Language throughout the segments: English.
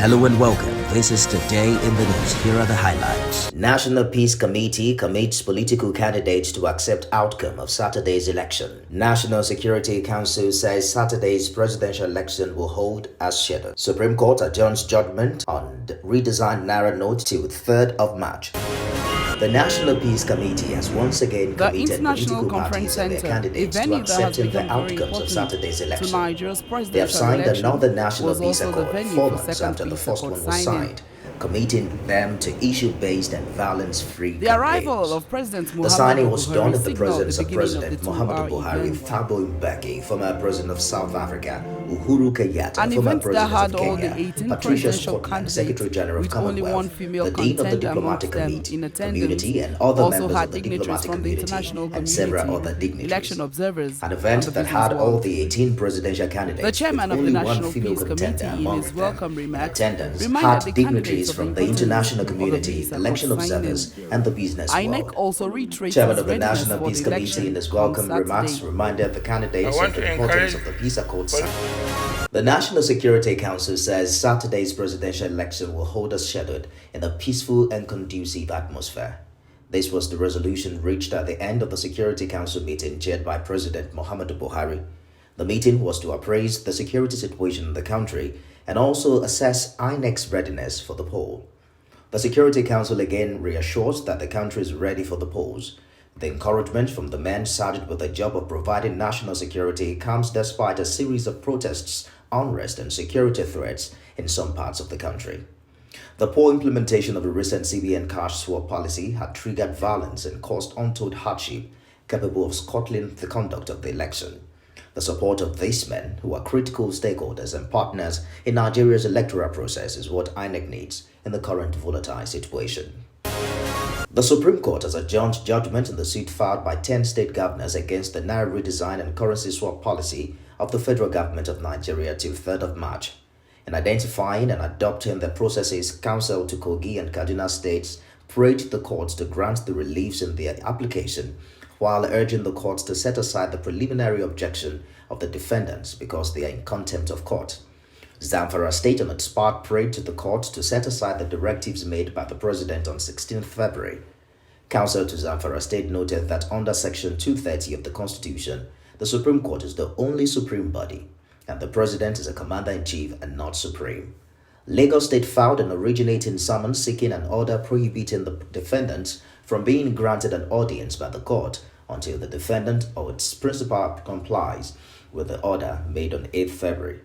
Hello and welcome. This is Today in the News. Here are the highlights. National Peace Committee commits political candidates to accept outcome of Saturday's election. National Security Council says Saturday's presidential election will hold as scheduled. Supreme Court adjourns judgment on the redesigned Naira note till 3rd of March. The National Peace Committee has once again committed political parties and their candidates to accepting the outcomes of Saturday's election. They have signed another National Peace Accord 4 months after the first one was signed, committing them to issue-based and violence-free campaigns. The arrival of President Muhammadu The signing was done at the signaled presence of President Muhammadu Buhari, Thabo Mbeki, former President of South Africa, Uhuru Kenyatta, former President of Kenya, Patricia Scotland, Secretary General of Commonwealth, the Dean of the Diplomatic Community, and other members of the diplomatic community, and several other dignitaries. An event that had all the 18 presidential candidates, the chairman with of the only one National female Peace contender Committee, in among his them. welcome In remarks, attendance reminded had the dignitaries candidates from of the international of the community, peace election accord signing. observers, and the business INEC world. also reiterated Chairman of the readiness National for Peace the Committee election in his on welcome remarks Saturday. reminded the candidates of the importance of the peace accord signing. The National Security Council says Saturday's presidential election will hold as scheduled in a peaceful and conducive atmosphere. This was the resolution reached at the end of the Security Council meeting chaired by President Muhammadu Buhari. The meeting was to appraise the security situation in the country and also assess INEC's readiness for the poll. The Security Council again reassures that the country is ready for the polls. The encouragement from the men charged with the job of providing national security comes despite a series of protests, unrest, and security threats in some parts of the country. The poor implementation of the recent CBN cash swap policy had triggered violence and caused untold hardship, capable of scuttling the conduct of the election. The support of these men, who are critical stakeholders and partners in Nigeria's electoral process, is what INEC needs in the current volatile situation. The Supreme Court has adjourned judgment in the suit filed by 10 state governors against the Naira redesign and currency swap policy of the federal government of Nigeria till 3rd of March. In identifying and adopting the processes, counsel to Kogi and Kaduna states prayed the courts to grant the reliefs in their application, while urging the courts to set aside the preliminary objection of the defendants because they are in contempt of court. Zamfara State on its part prayed to the court to set aside the directives made by the president on 16 February. Counsel to Zamfara State noted that under Section 230 of the Constitution, the Supreme Court is the only supreme body, and the president is a commander-in-chief and not supreme. Lagos State filed an originating summons seeking an order prohibiting the defendants from being granted an audience by the court until the defendant or its principal complies with the order made on 8 February.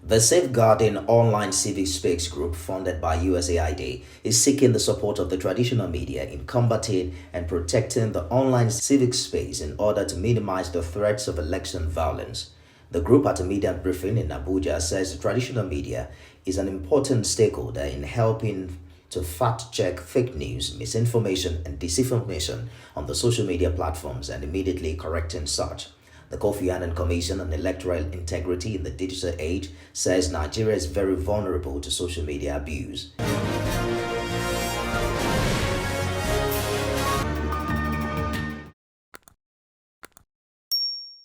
The Safeguarding Online Civic Space group, funded by USAID, is seeking the support of the traditional media in combating and protecting the online civic space in order to minimize the threats of election violence. The group, at a media briefing in Abuja, says the traditional media is an important stakeholder in helping to fact-check fake news, misinformation, and disinformation on the social media platforms and immediately correcting such. The Kofi Annan Commission on Electoral Integrity in the Digital Age says Nigeria is very vulnerable to social media abuse.